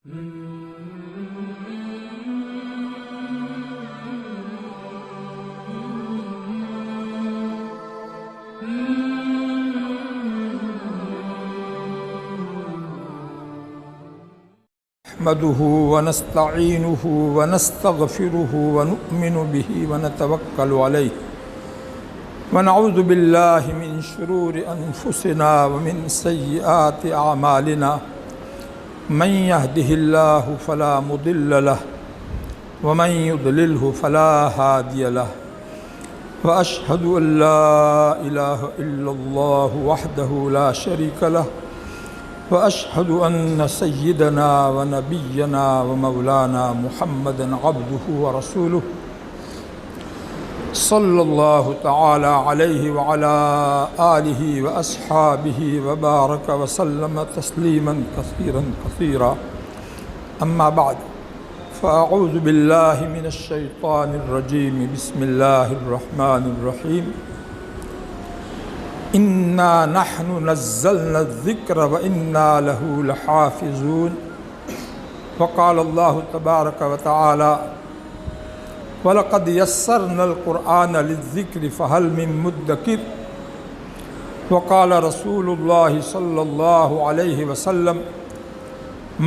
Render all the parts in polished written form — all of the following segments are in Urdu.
نحمده ونستعينه ونستغفره ونؤمن به ونتوكل عليه ونعوذ بالله من شرور أنفسنا ومن سيئات أعمالنا من يهده الله فلا مضل له ومن يضلله فلا هادي له وأشهد أن لا إله إلا الله وحده لا شريك له وأشهد أن سيدنا ونبينا ومولانا محمدا عبده ورسوله صلى الله تعالى عليه وعلى آله وأصحابه وبارك وسلم تسليما كثيرا كثيرا أما بعد فأعوذ بالله من الشيطان الرجيم بسم الله الرحمن الرحيم إنا نحن نزلنا الذكر وإنا له لحافظون وقال الله تبارك وتعالى وَلَقَدْ يَسَّرْنَا الْقُرْآنَ لِلذِّكْرِ فَهَلْ مِن مُّدَّكِرٍ وقال رسول الله صلى الله عليه وسلم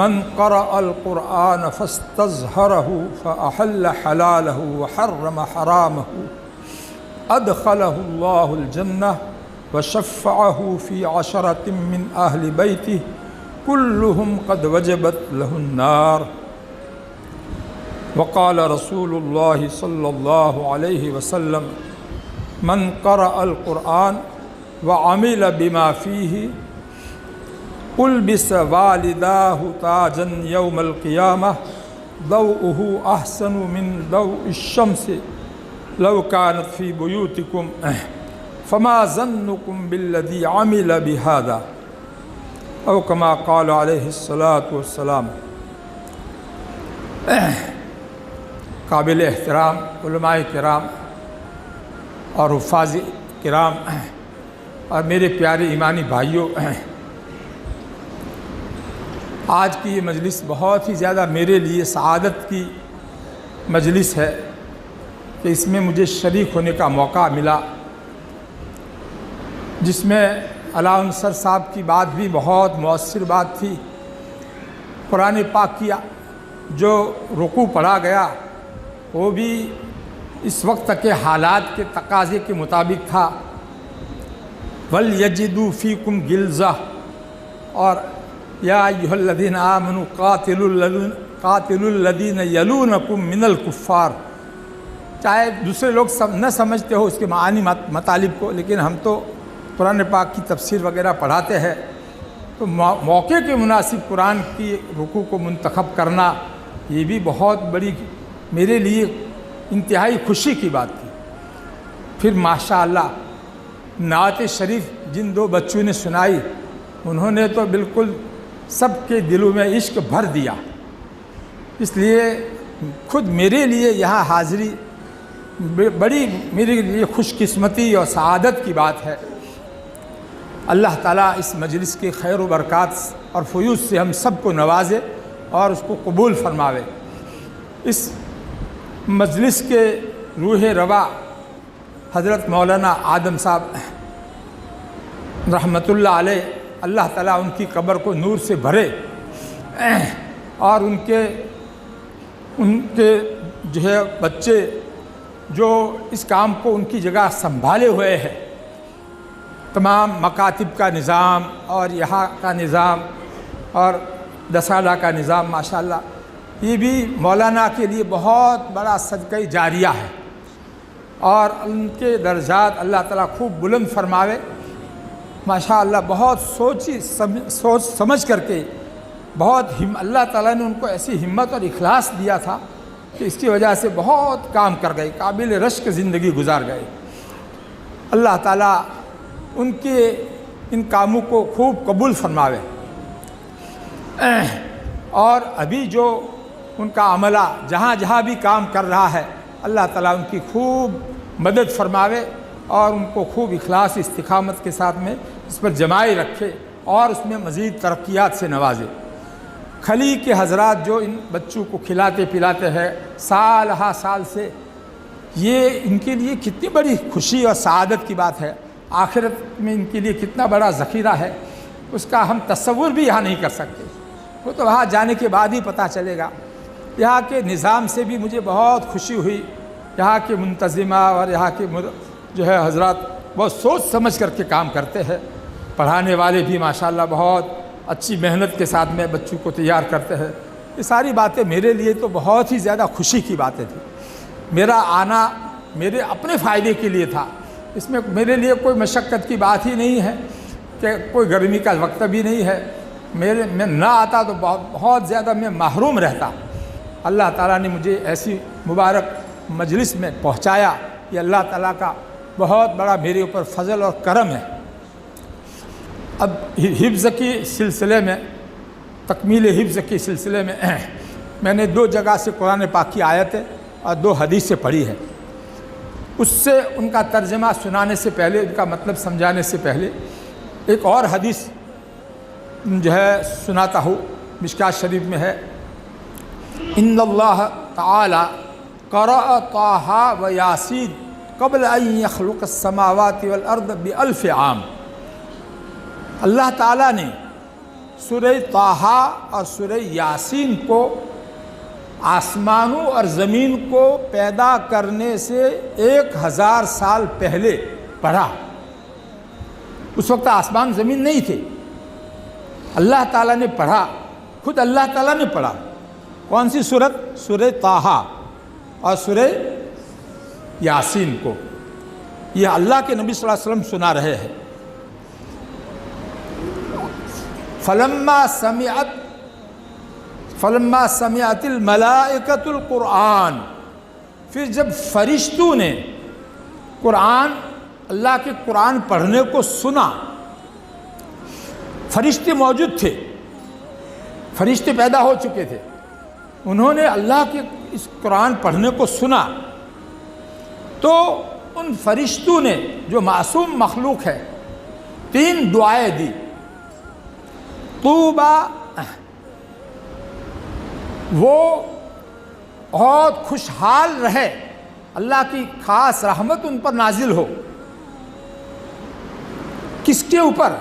من قرأ القرآن فاستظهره فأحل حلاله وحرم حرامه أدخله الله الجنة وشفعه في 10 من أهل بيته كلهم قد وجبت له النار وقال رسول الله صلى الله عليه وسلم من قرأ القرآن وعمل بما فيه ألبس والداه تاجا يوم القيامة ضوءه أحسن من ضوء الشمس لو كانت في بيوتكم فما ظنكم بالذي عمل بهذا أو كما قال عليه الصلاة والسلام۔ قابل احترام علماء کرام اور حفاظ کرام اور میرے پیارے ایمانی بھائیوں، آج کی یہ مجلس بہت ہی زیادہ میرے لیے سعادت کی مجلس ہے کہ اس میں مجھے شریک ہونے کا موقع ملا، جس میں علاء انصر صاحب کی بات بھی بہت مؤثر بات تھی۔ قرآن پاک کی جو رکوع پڑھا گیا وہ بھی اس وقت کے حالات کے تقاضے کے مطابق تھا۔ وَلْيَجِدُوا فِيكُمْ غِلْظَةً اور یا ایھا الذین آمنوا قاتلوا الذین یلونکم من الکفار۔ چاہے دوسرے لوگ نہ سمجھتے ہو اس کے معانی مطالب کو، لیکن ہم تو قرآن پاک کی تفسیر وغیرہ پڑھاتے ہیں، تو موقع کے مناسب قرآن کی رکوع کو منتخب کرنا یہ بھی بہت بڑی میرے لیے انتہائی خوشی کی بات تھی۔ پھر ماشاءاللہ نعت شریف جن دو بچوں نے سنائی، انہوں نے تو بالکل سب کے دلوں میں عشق بھر دیا، اس لیے خود میرے لیے یہاں حاضری بڑی میرے لیے خوش قسمتی اور سعادت کی بات ہے۔ اللہ تعالیٰ اس مجلس کے خیر و برکات اور فیوض سے ہم سب کو نوازے اور اس کو قبول فرماوے۔ اس مجلس کے روح روا حضرت مولانا آدم صاحب رحمۃ اللہ علیہ، اللہ تعالیٰ ان کی قبر کو نور سے بھرے اور ان کے جو ہے بچے جو اس کام کو ان کی جگہ سنبھالے ہوئے ہیں، تمام مکاتب کا نظام اور یہاں کا نظام اور دسالہ کا نظام، ماشاءاللہ یہ بھی مولانا کے لیے بہت بڑا صدقہ جاریہ ہے، اور ان کے درجات اللہ تعالیٰ خوب بلند فرماوے۔ ماشاءاللہ بہت سوچ سمجھ کر کے اللہ تعالیٰ نے ان کو ایسی ہمت اور اخلاص دیا تھا کہ اس کی وجہ سے بہت کام کر گئے، قابل رشک زندگی گزار گئے۔ اللہ تعالیٰ ان کے ان کاموں کو خوب قبول فرماوے، اور ابھی جو ان کا عملہ جہاں جہاں بھی کام کر رہا ہے، اللہ تعالیٰ ان کی خوب مدد فرماوے اور ان کو خوب اخلاص استقامت کے ساتھ میں اس پر جمائے رکھے اور اس میں مزید ترقیات سے نوازے۔ کھلی کے حضرات جو ان بچوں کو کھلاتے پلاتے ہیں سال ہا سال سے، یہ ان کے لیے کتنی بڑی خوشی اور سعادت کی بات ہے، آخرت میں ان کے لیے کتنا بڑا ذخیرہ ہے، اس کا ہم تصور بھی یہاں نہیں کر سکتے، وہ تو وہاں جانے کے بعد ہی پتہ چلے گا۔ یہاں کے نظام سے بھی مجھے بہت خوشی ہوئی، یہاں کے منتظمہ اور یہاں کے جو ہے حضرات بہت سوچ سمجھ کر کے کام کرتے ہیں، پڑھانے والے بھی ماشاءاللہ بہت اچھی محنت کے ساتھ میں بچوں کو تیار کرتے ہیں۔ یہ ساری باتیں میرے لیے تو بہت ہی زیادہ خوشی کی باتیں تھیں۔ میرا آنا میرے اپنے فائدے کے لیے تھا، اس میں میرے لیے کوئی مشقت کی بات ہی نہیں ہے کہ کوئی گرمی کا وقت بھی نہیں ہے، میں نہ آتا تو بہت زیادہ میں محروم رہتا۔ اللہ تعالیٰ نے مجھے ایسی مبارک مجلس میں پہنچایا، یہ اللہ تعالیٰ کا بہت بڑا میرے اوپر فضل اور کرم ہے۔ اب حفظ کی سلسلے میں، تکمیل حفظ کے سلسلے میں نے 2 جگہ سے قرآن پاک کی آیتیں اور 2 حدیثیں پڑھی ہیں۔ اس سے ان کا ترجمہ سنانے سے پہلے، ان کا مطلب سمجھانے سے پہلے ایک اور حدیث جو ہے سناتا ہوں، مشکوٰۃ شریف میں ہے، ان اللہ تعالی قرأ طٰہٰ و یاسین قبل ان یخلق السماوات والارض ب1000 عام۔ اللہ تعالیٰ نے سورہ طٰہٰ اور سورہ یاسین کو آسمانوں اور زمین کو پیدا کرنے سے 1000 سال پہلے پڑھا۔ اس وقت آسمان زمین نہیں تھے، اللہ تعالیٰ نے پڑھا، خود اللہ تعالیٰ نے پڑھا۔ کون سی سورت؟ سورہ طٰہٰ اور سورہ یاسین کو، یہ اللہ کے نبی صلی اللہ علیہ وسلم سنا رہے ہیں۔ فلما سمعت الملائکۃ القرآن، پھر جب فرشتوں نے قرآن، اللہ کے قرآن پڑھنے کو سنا، فرشتے موجود تھے، فرشتے پیدا ہو چکے تھے، انہوں نے اللہ کے اس قرآن پڑھنے کو سنا تو ان فرشتوں نے، جو معصوم مخلوق ہے، 3 دعائیں دی۔ طوبیٰ، وہ بہت خوشحال رہے، اللہ کی خاص رحمت ان پر نازل ہو۔ کس کے اوپر؟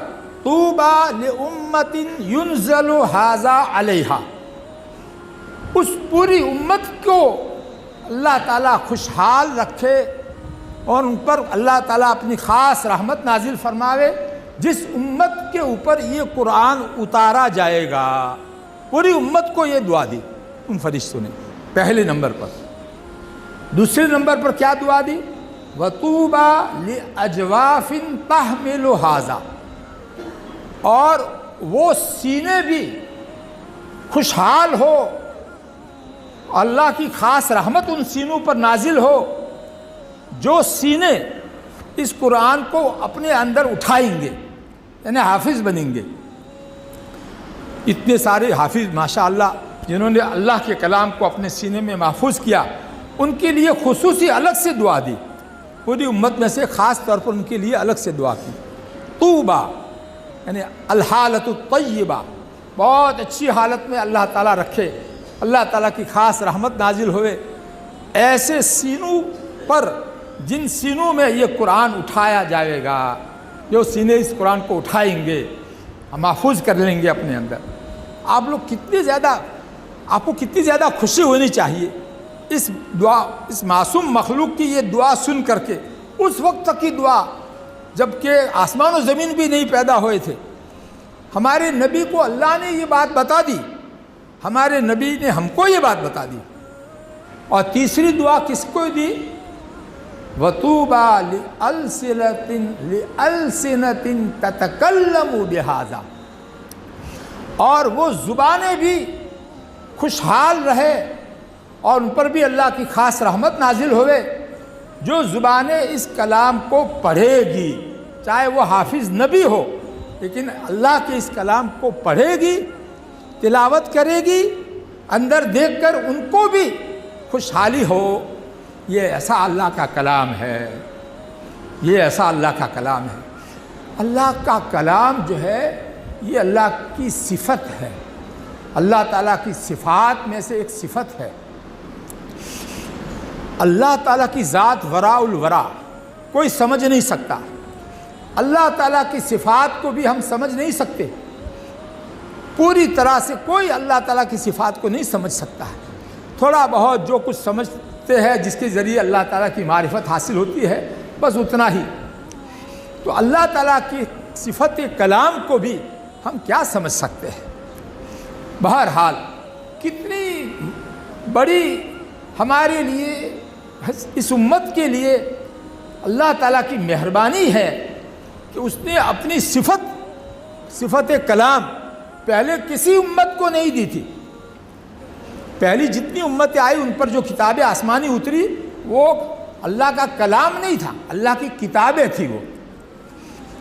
طوبیٰ لأمۃ ينزل ھذا علیہا، اس پوری امت کو اللہ تعالیٰ خوشحال رکھے اور ان پر اللہ تعالیٰ اپنی خاص رحمت نازل فرماوے، جس امت کے اوپر یہ قرآن اتارا جائے گا۔ پوری امت کو یہ دعا دی ان فرشتوں نے، پہلے نمبر پر۔ دوسرے نمبر پر کیا دعا دی؟ وَطُوبَى لِأَجْوَافٍ تَحْمِلُ ھذا، اور وہ سینے بھی خوشحال ہو، اللہ کی خاص رحمت ان سینوں پر نازل ہو جو سینے اس قرآن کو اپنے اندر اٹھائیں گے، یعنی حافظ بنیں گے۔ اتنے سارے حافظ ماشاءاللہ جنہوں نے اللہ کے کلام کو اپنے سینے میں محفوظ کیا، ان کے لیے خصوصی الگ سے دعا دی، پوری امت میں سے خاص طور پر ان کے لیے الگ سے دعا کی۔ طوبیٰ یعنی الحالت الطیبہ، بہت اچھی حالت میں اللہ تعالیٰ رکھے، اللہ تعالیٰ کی خاص رحمت نازل ہوئے ایسے سینوں پر جن سینوں میں یہ قرآن اٹھایا جائے گا، جو سینے اس قرآن کو اٹھائیں گے، محفوظ کر لیں گے اپنے اندر۔ آپ کو کتنی زیادہ خوشی ہونی چاہیے اس دعا، اس معصوم مخلوق کی یہ دعا سن کر کے، اس وقت تک کی دعا جب کہ آسمان و زمین بھی نہیں پیدا ہوئے تھے۔ ہمارے نبی کو اللہ نے یہ بات بتا دی، ہمارے نبی نے ہم کو یہ بات بتا دی۔ اور تیسری دعا کس کو دی؟ وَطُوبَى لِأَلْسِنَةٍ تَتَكَلَّمُ بِهَذَا، اور وہ زبانیں بھی خوشحال رہے اور ان پر بھی اللہ کی خاص رحمت نازل ہوئے، جو زبانیں اس کلام کو پڑھے گی، چاہے وہ حافظ نبی ہو لیکن اللہ کے اس کلام کو پڑھے گی، تلاوت کرے گی، اندر دیکھ کر ان کو بھی خوشحالی ہو۔ یہ ایسا اللہ کا کلام ہے، یہ ایسا اللہ کا کلام ہے۔ اللہ کا کلام جو ہے یہ اللہ کی صفت ہے، اللہ تعالیٰ کی صفات میں سے ایک صفت ہے۔ اللہ تعالیٰ کی ذات وراء الورا، کوئی سمجھ نہیں سکتا۔ اللہ تعالیٰ کی صفات کو بھی ہم سمجھ نہیں سکتے، پوری طرح سے کوئی اللہ تعالیٰ کی صفات کو نہیں سمجھ سکتا ہے۔ تھوڑا بہت جو کچھ سمجھتے ہیں، جس کے ذریعے اللہ تعالیٰ کی معرفت حاصل ہوتی ہے، بس اتنا ہی۔ تو اللہ تعالیٰ کی صفت کلام کو بھی ہم کیا سمجھ سکتے ہیں؟ بہرحال کتنی بڑی ہمارے لیے، اس امت کے لیے اللہ تعالیٰ کی مہربانی ہے کہ اس نے اپنی صفت کلام پہلے کسی امت کو نہیں دی تھی۔ پہلی جتنی امتیں آئی ان پر جو کتابیں آسمانی اتری وہ اللہ کا کلام نہیں تھا، اللہ کی کتابیں تھیں وہ۔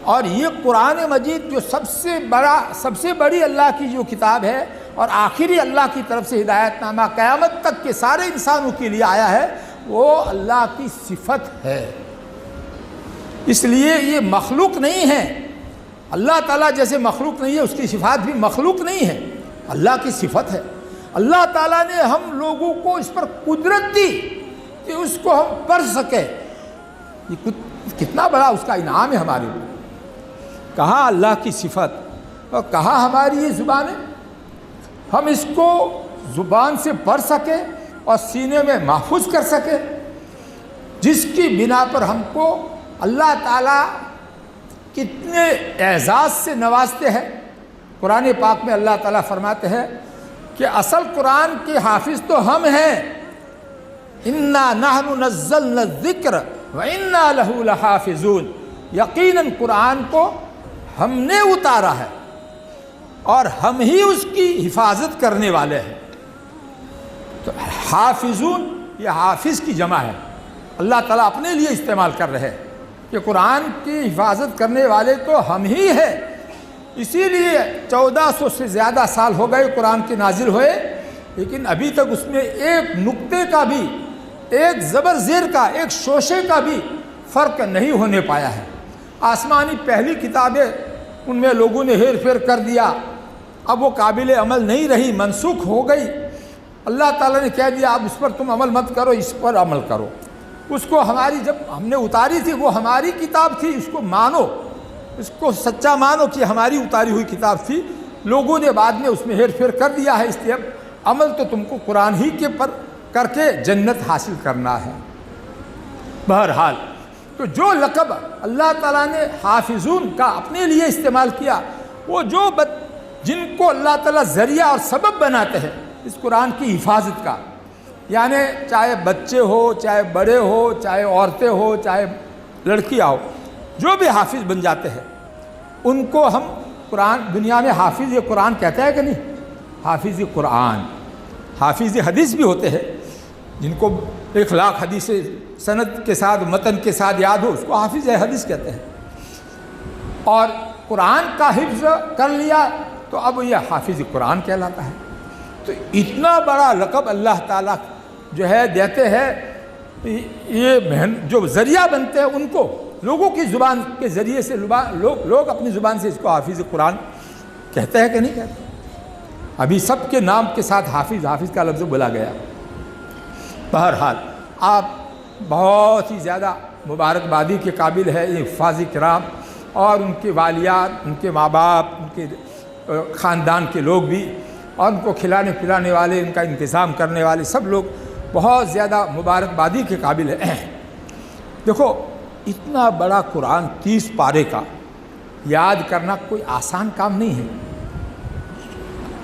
اور یہ قرآن مجید جو سب سے بڑی اللہ کی جو کتاب ہے اور آخری اللہ کی طرف سے ہدایت نامہ قیامت تک کے سارے انسانوں کے لیے آیا ہے، وہ اللہ کی صفت ہے۔ اس لیے یہ مخلوق نہیں ہے۔ اللہ تعالیٰ جیسے مخلوق نہیں ہے، اس کی صفات بھی مخلوق نہیں ہے، اللہ کی صفت ہے۔ اللہ تعالیٰ نے ہم لوگوں کو اس پر قدرت دی کہ اس کو ہم پڑھ سکیں۔ یہ کتنا بڑا اس کا انعام ہے ہمارے لیے۔ کہاں اللہ کی صفت اور کہاں ہماری یہ زبان ہے، ہم اس کو زبان سے پڑھ سکیں اور سینے میں محفوظ کر سکیں، جس کی بنا پر ہم کو اللہ تعالیٰ کتنے اعزاز سے نوازتے ہیں۔ قرآن پاک میں اللہ تعالیٰ فرماتے ہیں کہ اصل قرآن کے حافظ تو ہم ہیں، اِنَّا نَحْنُ نَزَّلْنَا الذِّكْرَ وَإِنَّا لَهُ لَحَافِظُونَ۔ یقیناً قرآن کو ہم نے اتارا ہے اور ہم ہی اس کی حفاظت کرنے والے ہیں۔ تو حافظون یہ حافظ کی جمع ہے، اللہ تعالیٰ اپنے لیے استعمال کر رہے ہیں کہ قرآن کی حفاظت کرنے والے تو ہم ہی ہیں۔ اسی لیے 1400 سے زیادہ سال ہو گئے قرآن کے نازل ہوئے، لیکن ابھی تک اس میں ایک نقطے کا بھی، ایک زبر زیر کا، ایک شوشے کا بھی فرق نہیں ہونے پایا ہے۔ آسمانی پہلی کتابیں ان میں لوگوں نے ہیر پھیر کر دیا، اب وہ قابل عمل نہیں رہی، منسوخ ہو گئی۔ اللہ تعالیٰ نے کہہ دیا اب اس پر تم عمل مت کرو، اس پر عمل کرو۔ اس کو جب ہم نے اتاری تھی وہ ہماری کتاب تھی، اس کو مانو، اس کو سچا مانو کہ ہماری اتاری ہوئی کتاب تھی۔ لوگوں نے بعد میں اس میں ہیر پھیر کر دیا ہے، اس لیے عمل تو تم کو قرآن ہی کے پر کر کے جنت حاصل کرنا ہے۔ بہرحال تو جو لقب اللہ تعالیٰ نے حافظون کا اپنے لیے استعمال کیا، وہ جن کو اللہ تعالیٰ ذریعہ اور سبب بناتے ہیں اس قرآن کی حفاظت کا، یعنی چاہے بچے ہو، چاہے بڑے ہو، چاہے عورتیں ہو، چاہے لڑکیاں ہو، جو بھی حافظ بن جاتے ہیں ان کو ہم قرآن، دنیا میں حافظ قرآن کہتا ہے کہ نہیں؟ حافظ قرآن، حافظ حدیث بھی ہوتے ہیں، جن کو 1,00,000 حدیث سند کے ساتھ، متن کے ساتھ یاد ہو، اس کو حافظ حدیث کہتے ہیں۔ اور قرآن کا حفظ کر لیا تو اب یہ حافظ قرآن کہلاتا ہے۔ تو اتنا بڑا لقب اللہ تعالیٰ جو ہے دیتے ہیں، یہ جو ذریعہ بنتے ہیں ان کو، لوگوں کی زبان کے ذریعے سے لوگ اپنی زبان سے اس کو حافظ قرآن کہتے ہیں کہ نہیں کہتے؟ ابھی سب کے نام کے ساتھ حافظ کا لفظ بولا گیا۔ بہرحال آپ بہت ہی زیادہ مبارکبادی کے قابل ہے یہ حفاظ کرام، اور ان کے والیات، ان کے ماں باپ، ان کے خاندان کے لوگ بھی، اور ان کو کھلانے پلانے والے، ان کا انتظام کرنے والے سب لوگ بہت زیادہ مبارکبادی کے قابل ہیں۔ دیکھو اتنا بڑا قرآن 30 پارے کا یاد کرنا کوئی آسان کام نہیں ہے،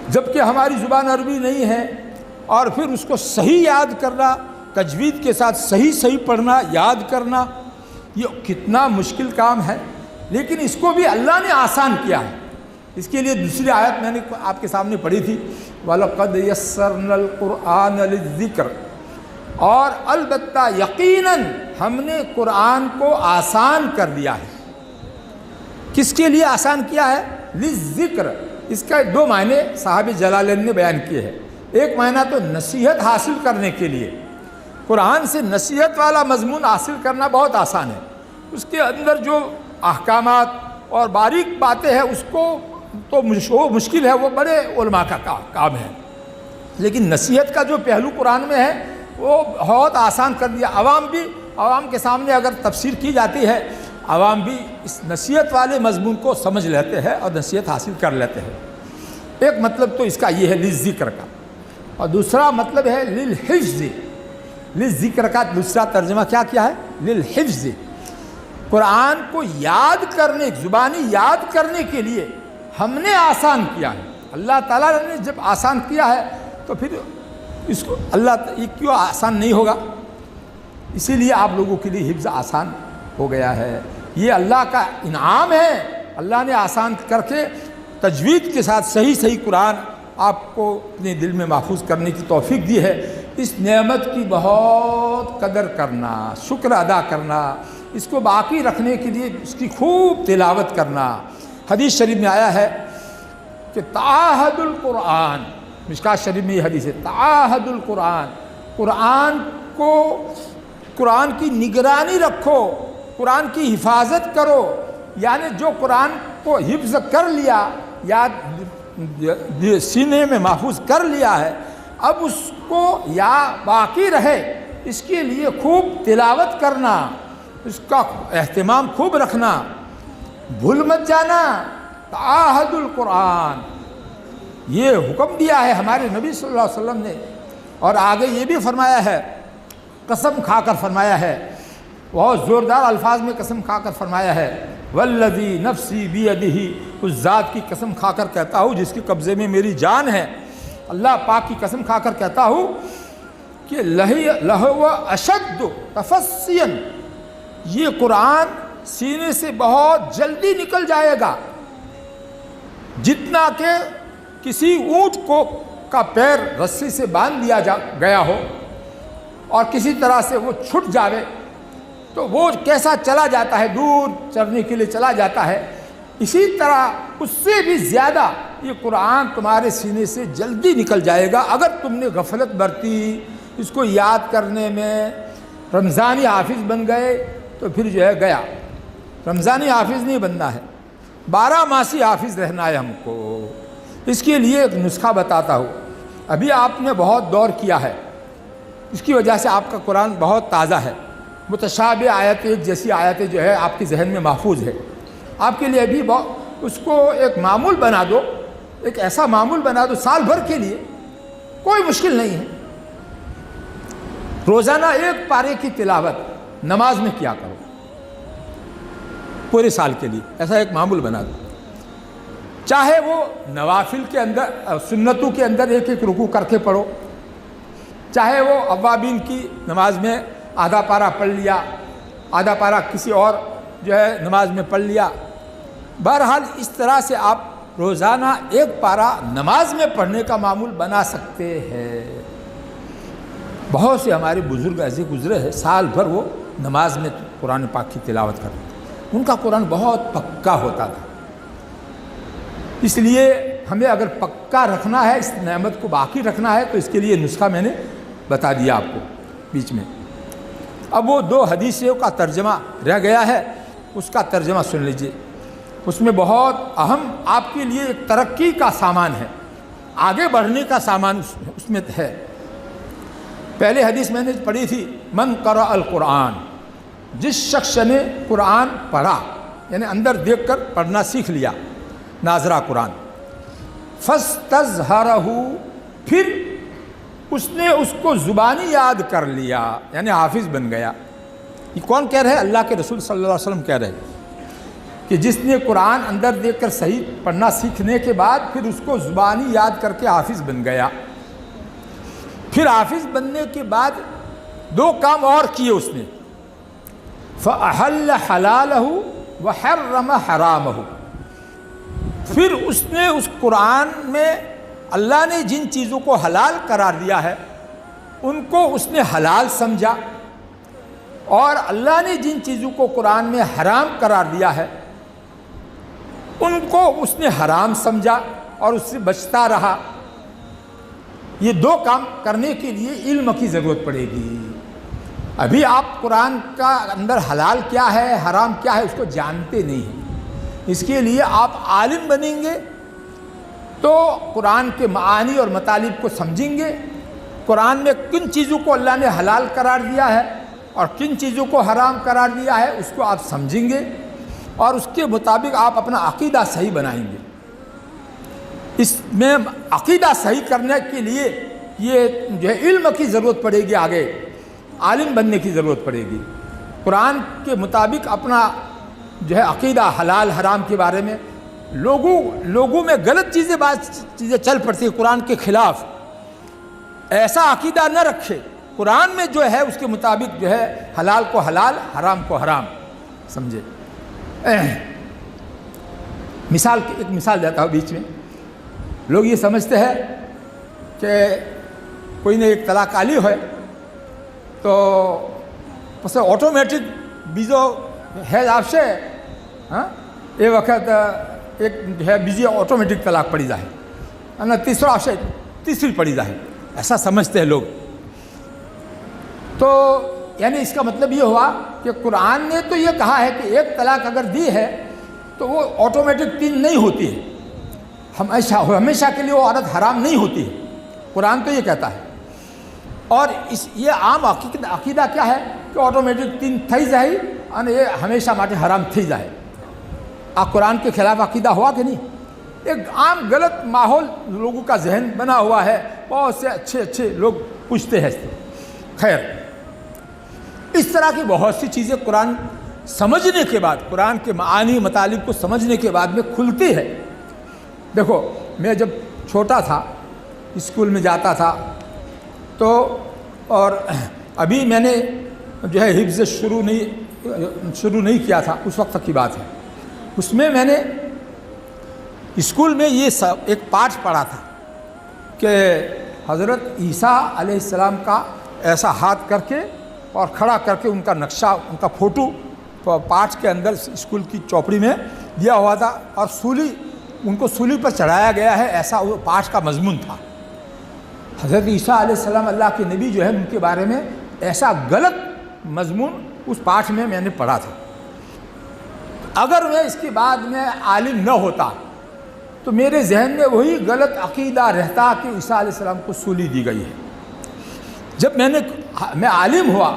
جبکہ ہماری زبان عربی نہیں ہے، اور پھر اس کو صحیح یاد کرنا، تجوید کے ساتھ صحیح پڑھنا، یاد کرنا، یہ کتنا مشکل کام ہے، لیکن اس کو بھی اللہ نے آسان کیا ہے۔ اس کے لیے دوسری آیت میں نے آپ کے سامنے پڑھی تھی، وَلَقَدْ يَسَّرْنَا الْقُرْآنَ لِلذِّكْرِ، اور البتہ یقیناً ہم نے قرآن کو آسان کر دیا ہے۔ کس کے لیے آسان کیا ہے؟ للذکر۔ اس کا 2 معنی صاحب جلالین نے بیان کیے ہیں۔ ایک معنی تو نصیحت حاصل کرنے کے لیے، قرآن سے نصیحت والا مضمون حاصل کرنا بہت آسان ہے، اس کے اندر جو احکامات اور باریک باتیں ہیں اس کو تو وہ مشکل ہے، وہ بڑے علماء کا کام ہے، لیکن نصیحت کا جو پہلو قرآن میں ہے وہ بہت آسان کر دیا۔ عوام کے سامنے اگر تفسیر کی جاتی ہے، عوام بھی اس نصیحت والے مضمون کو سمجھ لیتے ہیں اور نصیحت حاصل کر لیتے ہیں۔ ایک مطلب تو اس کا یہ ہے للذکر کا، اور دوسرا مطلب ہے للحفظ۔ للذکر کا دوسرا ترجمہ کیا ہے؟ للحفظ۔ قرآن کو یاد کرنے، زبانی یاد کرنے کے لیے ہم نے آسان کیا ہے۔ اللہ تعالیٰ نے جب آسان کیا ہے تو پھر اس کو یہ کیوں آسان نہیں ہوگا؟ اسی لیے آپ لوگوں کے لیے حفظ آسان ہو گیا ہے۔ یہ اللہ کا انعام ہے، اللہ نے آسان کر کے تجوید کے ساتھ صحیح قرآن آپ کو اپنے دل میں محفوظ کرنے کی توفیق دی ہے۔ اس نعمت کی بہت قدر کرنا، شکر ادا کرنا، اس کو باقی رکھنے کے لیے اس کی خوب تلاوت کرنا۔ حدیث شریف میں آیا ہے کہ تعاہد القرآن، مشکات شریف میں یہ حدیث ہے، تعاہد القرآن، قرآن کی نگرانی رکھو، قرآن کی حفاظت کرو، یعنی جو قرآن کو حفظ کر لیا، یاد سینے میں محفوظ کر لیا ہے، اب اس کو یا باقی رہے، اس کے لیے خوب تلاوت کرنا، اس کا اہتمام خوب رکھنا، بھول مت جانا۔ تعاہد القرآن، یہ حکم دیا ہے ہمارے نبی صلی اللہ علیہ وسلم نے، اور آگے یہ بھی فرمایا ہے، قسم کھا کر فرمایا ہے، بہت زوردار الفاظ میں قسم کھا کر فرمایا ہے، والذی نفسی بیدہ، اس ذات کی قسم کھا کر کہتا ہوں جس کے قبضے میں میری جان ہے، اللہ پاک کی قسم کھا کر کہتا ہوں کہ لہو اشد تفصیًا، یہ قرآن سینے سے بہت جلدی نکل جائے گا، جتنا کہ کسی اونٹ کا پیر رسی سے باندھ دیا گیا ہو اور کسی طرح سے وہ چھٹ جاوے تو وہ کیسا چلا جاتا ہے، دور چرنے کے لیے چلا جاتا ہے، اسی طرح اس سے بھی زیادہ یہ قرآن تمہارے سینے سے جلدی نکل جائے گا اگر تم نے غفلت برتی، اس کو یاد کرنے میں رمضانی حافظ بن گئے تو پھر جو ہے گیا۔ رمضانی حافظ نہیں بننا ہے، 12 ماسی حافظ رہنا ہے ہم کو۔ اس کے لیے ایک نسخہ بتاتا ہوں، ابھی آپ نے بہت دور کیا ہے، اس کی وجہ سے آپ کا قرآن بہت تازہ ہے، متشابہ آیتیں، ایک جیسی آیتیں جو ہے آپ کے ذہن میں محفوظ ہے۔ آپ کے لیے ابھی اس کو ایک معمول بنا دو، ایک ایسا معمول بنا دو سال بھر کے لیے، کوئی مشکل نہیں ہے۔ روزانہ 1 پارے کی تلاوت نماز میں کیا کرو پورے سال کے لیے، ایسا ایک معمول بنا دو۔ چاہے وہ نوافل کے اندر، سنتوں کے اندر 1 رکوع کر کے پڑھو، چاہے وہ اوابین کی نماز میں آدھا پارہ پڑھ لیا، آدھا پارہ کسی اور جو ہے نماز میں پڑھ لیا، بہرحال اس طرح سے آپ روزانہ 1 پارہ نماز میں پڑھنے کا معمول بنا سکتے ہیں۔ بہت سے ہمارے بزرگ ایسے گزرے ہیں، سال بھر وہ نماز میں قرآن پاک کی تلاوت کرتے تھے، ان کا قرآن بہت پکا ہوتا تھا۔ اس لیے ہمیں اگر پکا رکھنا ہے، اس نعمت کو باقی رکھنا ہے، تو اس کے لیے نسخہ میں نے بتا دیا آپ کو بیچ میں۔ اب وہ 2 حدیثوں کا ترجمہ رہ گیا ہے، اس کا ترجمہ سن لیجئے۔ اس میں بہت اہم آپ کے لیے ایک ترقی کا سامان ہے، آگے بڑھنے کا سامان اس میں ہے۔ پہلے حدیث میں نے پڑھی تھی، من قرأ القرآن، جس شخص نے قرآن پڑھا، یعنی اندر دیکھ کر پڑھنا سیکھ لیا، ناظرہ قرآن، فاستظہرہ، پھر اس نے اس کو زبانی یاد کر لیا، یعنی حافظ بن گیا۔ یہ کون کہہ رہے ہیں؟ اللہ کے رسول صلی اللہ علیہ وسلم کہہ رہے ہیں کہ جس نے قرآن اندر دیکھ کر صحیح پڑھنا سیکھنے کے بعد پھر اس کو زبانی یاد کر کے حافظ بن گیا۔ پھر حافظ بننے کے بعد 2 کام اور کیے اس نے، فَأَحَلَّ حَلَالَهُ وَحَرَّمَ حَرَامَهُ، پھر اس نے اس قرآن میں اللہ نے جن چیزوں کو حلال قرار دیا ہے ان کو اس نے حلال سمجھا، اور اللہ نے جن چیزوں کو قرآن میں حرام قرار دیا ہے ان کو اس نے حرام سمجھا اور اس سے بچتا رہا۔ یہ 2 کام کرنے کے لیے علم کی ضرورت پڑے گی۔ ابھی آپ قرآن کا اندر حلال کیا ہے، حرام کیا ہے، اس کو جانتے نہیں ہیں، اس کے لیے آپ عالم بنیں گے تو قرآن کے معانی اور مطالب کو سمجھیں گے، قرآن میں کن چیزوں کو اللہ نے حلال قرار دیا ہے اور کن چیزوں کو حرام قرار دیا ہے اس کو آپ سمجھیں گے، اور اس کے مطابق آپ اپنا عقیدہ صحیح بنائیں گے۔ اس میں عقیدہ صحیح کرنے کے لیے یہ جو ہے علم کی ضرورت پڑے گی، آگے عالم بننے کی ضرورت پڑے گی۔ قرآن کے مطابق اپنا جو ہے عقیدہ حلال حرام کے بارے میں لوگوں میں غلط چیزیں چل پڑتی ہیں قرآن کے خلاف، ایسا عقیدہ نہ رکھے، قرآن میں جو ہے اس کے مطابق جو ہے حلال کو حلال حرام کو حرام سمجھے۔ ایک مثال دیتا ہوں بیچ میں، لوگ یہ سمجھتے ہیں کہ کوئی نے ایک طلاق عالی ہے تو اسے آٹومیٹک بیجو ہے آپ سے یہ وقت ایک جو ہے بیجی آٹومیٹک طلاق پڑی جائے نا، تیسرا آپ سے تیسری پڑی جائے، ایسا سمجھتے ہیں لوگ۔ تو یعنی اس کا مطلب یہ ہوا کہ قرآن نے تو یہ کہا ہے کہ ایک طلاق اگر دی ہے تو وہ آٹومیٹک 3 نہیں ہوتی ہے، ہمیشہ کے لیے وہ عورت حرام نہیں ہوتی ہے، قرآن تو یہ کہتا ہے۔ اور یہ عام عقیدہ کیا ہے کہ آٹومیٹک 3 تھی جائے اور یہ ہمیشہ ماٹے حرام تھی جائے۔ قرآن کے خلاف عقیدہ ہوا کہ نہیں؟ ایک عام غلط ماحول لوگوں کا ذہن بنا ہوا ہے، بہت سے اچھے لوگ پوچھتے ہیں۔ خیر، اس طرح کی بہت سی چیزیں قرآن سمجھنے کے بعد، قرآن کے معانی مطالب کو سمجھنے کے بعد میں کھلتی ہے۔ دیکھو، میں جب چھوٹا تھا اسکول میں جاتا تھا تو، اور ابھی میں نے جو ہے حفظ شروع نہیں کیا تھا، اس وقت کی بات ہے۔ اس میں نے اسکول میں یہ ایک پاٹھ پڑھا تھا کہ حضرت عیسیٰ علیہ السلام کا ایسا ہاتھ کر کے اور کھڑا کر کے ان کا نقشہ، ان کا فوٹو پاٹھ کے اندر اسکول کی چوپڑی میں دیا ہوا تھا، اور ان کو سولی پر چڑھایا گیا ہے، ایسا وہ پاٹھ کا مضمون تھا۔ حضرت عیسیٰ علیہ السلام اللہ کے نبی جو ہے، ان کے بارے میں ایسا غلط مضمون اس پاٹھ میں نے پڑھا تھا۔ اگر میں اس کے بعد میں عالم نہ ہوتا تو میرے ذہن میں وہی غلط عقیدہ رہتا کہ عیسیٰ علیہ السلام کو سولی دی گئی ہے۔ جب میں عالم ہوا،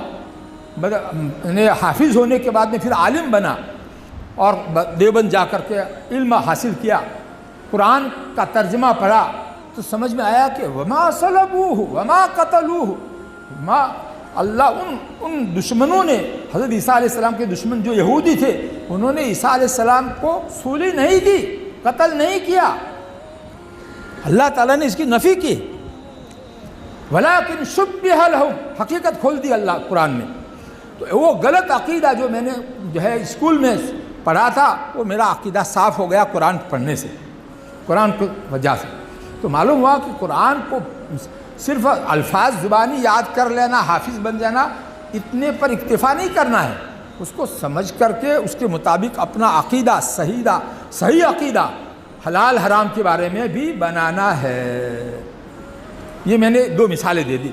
میں حافظ ہونے کے بعد میں پھر عالم بنا اور دیوبند جا کر کے علم حاصل کیا، قرآن کا ترجمہ پڑھا، تو سمجھ میں آیا کہ وما صلبوہ وما قتلوہ، اللہ ان دشمنوں نے، حضرت عیسیٰ علیہ السلام کے دشمن جو یہودی تھے، انہوں نے عیسیٰ علیہ السلام کو سولی نہیں دی، قتل نہیں کیا، اللہ تعالیٰ نے اس کی نفی کی۔ ولیکن شبہ لہم، حقیقت کھول دی اللہ قرآن میں۔ تو وہ غلط عقیدہ جو میں نے جو ہے اسکول میں پڑھا تھا، وہ میرا عقیدہ صاف ہو گیا قرآن پڑھنے سے، قرآن کی وجہ سے۔ تو معلوم ہوا کہ قرآن کو صرف الفاظ زبانی یاد کر لینا، حافظ بن جانا، اتنے پر اکتفا نہیں کرنا ہے، اس کو سمجھ کر کے اس کے مطابق اپنا عقیدہ صحیح عقیدہ حلال حرام کے بارے میں بھی بنانا ہے۔ یہ میں نے 2 مثالیں دے دی،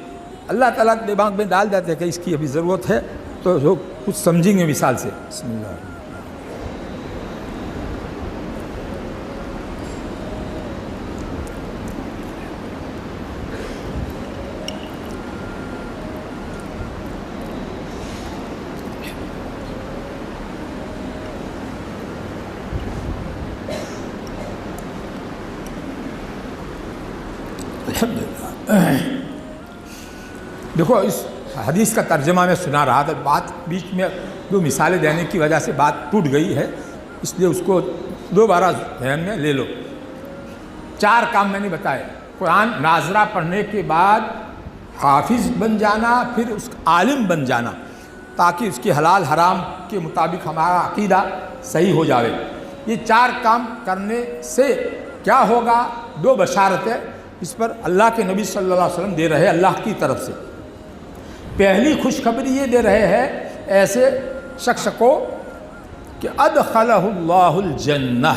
اللہ تعالیٰ کے دماغ میں ڈال دیتے ہیں کہ اس کی ابھی ضرورت ہے تو لوگ کچھ سمجھیں گے مثال سے۔ بسم اللہ۔ دیکھو، اس حدیث کا ترجمہ میں سنا رہا تھا، بات بیچ میں 2 مثالیں دینے کی وجہ سے بات ٹوٹ گئی ہے، اس لیے اس کو دوبارہ ذہن میں لے لو۔ 4 کام میں نے بتائے، قرآن ناظرہ پڑھنے کے بعد حافظ بن جانا، پھر اس عالم بن جانا، تاکہ اس کے حلال حرام کے مطابق ہمارا عقیدہ صحیح ہو جاوے۔ یہ 4 کام کرنے سے کیا ہوگا؟ 2 بشارتیں اس پر اللہ کے نبی صلی اللہ علیہ وسلم دے رہے ہیں اللہ کی طرف سے۔ پہلی خوشخبری یہ دے رہے ہیں ایسے شخص کو کہ ادخلہ اللہ الجنہ،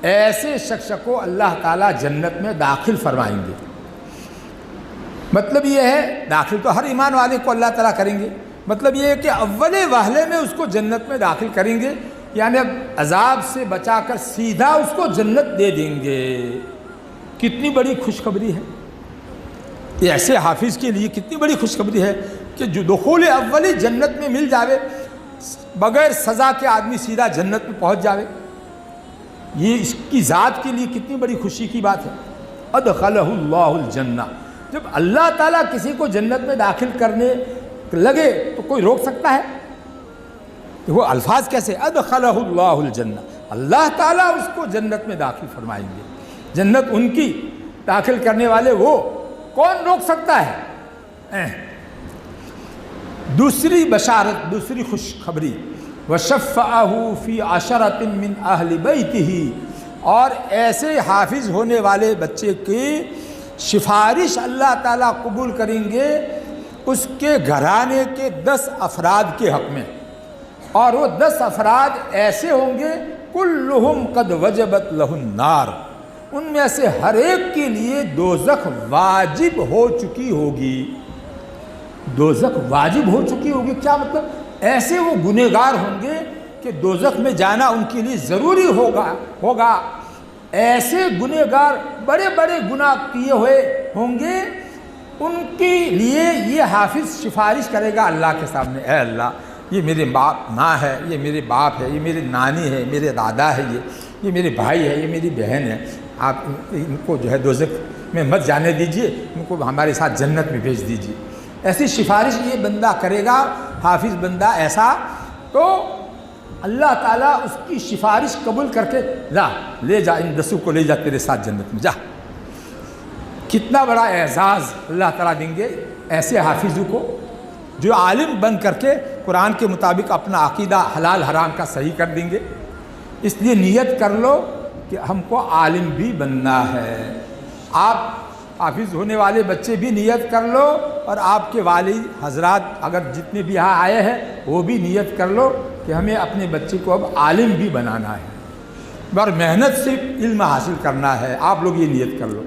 ایسے شخص کو اللہ تعالیٰ جنت میں داخل فرمائیں گے۔ مطلب یہ ہے، داخل تو ہر ایمان والے کو اللہ تعالیٰ کریں گے، مطلب یہ ہے کہ اول وہلے میں اس کو جنت میں داخل کریں گے، یعنی اب عذاب سے بچا کر سیدھا اس کو جنت دے دیں گے۔ کتنی بڑی خوشخبری ہے یہ ایسے حافظ کے لیے، کتنی بڑی خوشخبری ہے کہ جو دخول اولی جنت میں مل جاوے، بغیر سزا کے آدمی سیدھا جنت میں پہنچ جاوے، یہ اس کی ذات کے لیے کتنی بڑی خوشی کی بات ہے۔ ادخلہ اللہ الجنہ، جب اللہ تعالیٰ کسی کو جنت میں داخل کرنے لگے تو کوئی روک سکتا ہے؟ وہ الفاظ کیسے؟ ادخلہ اللہ الجنہ، اللہ تعالیٰ اس کو جنت میں داخل فرمائیں گے، جنت ان کی داخل کرنے والے وہ، کون روک سکتا ہے؟ دوسری بشارت، دوسری خوشخبری، وَشَفَّعَهُ فِي عَشَرَةٍ مِّنْ أَهْلِ بَيْتِهِ، اور ایسے حافظ ہونے والے بچے کی سفارش اللہ تعالیٰ قبول کریں گے اس کے گھرانے کے 10 افراد کے حق میں، اور وہ 10 افراد ایسے ہوں گے کلہم قد وجبت لہ النار، ان میں سے ہر ایک کے لیے دوزخ واجب ہو چکی ہوگی۔ دوزخ واجب ہو چکی ہوگی کیا مطلب؟ ایسے وہ گنہگار ہوں گے کہ دوزخ میں جانا ان کے لیے ضروری ہوگا۔ ایسے گنہگار بڑے بڑے گناہ کیے ہوئے ہوں گے، ان کے لیے یہ حافظ سفارش کرے گا اللہ کے سامنے، اے اللہ یہ میرے ماں ہے، یہ میرے باپ ہے، یہ میری نانی ہے، میرے دادا ہے، یہ میرے بھائی ہے، یہ میری بہن ہے، آپ ان کو جو ہے دوزخ میں مت جانے دیجئے، ان کو ہمارے ساتھ جنت میں بھیج دیجئے۔ ایسی سفارش یہ بندہ کرے گا، حافظ بندہ ایسا، تو اللہ تعالیٰ اس کی سفارش قبول کر کے لے جا ان 10 کو، لے جا تیرے ساتھ جنت میں جا۔ کتنا بڑا اعزاز اللہ تعالیٰ دیں گے ایسے حافظوں کو جو عالم بن کر کے قرآن کے مطابق اپنا عقیدہ حلال حرام کا صحیح کر دیں گے۔ اس لیے نیت کر لو کہ ہم کو عالم بھی بننا ہے۔ آپ حافظ ہونے والے بچے بھی نیت کر لو، اور آپ کے والد حضرات اگر جتنے بھی یہاں آئے ہیں وہ بھی نیت کر لو کہ ہمیں اپنے بچے کو اب عالم بھی بنانا ہے، اور محنت سے علم حاصل کرنا ہے۔ آپ لوگ یہ نیت کر لو،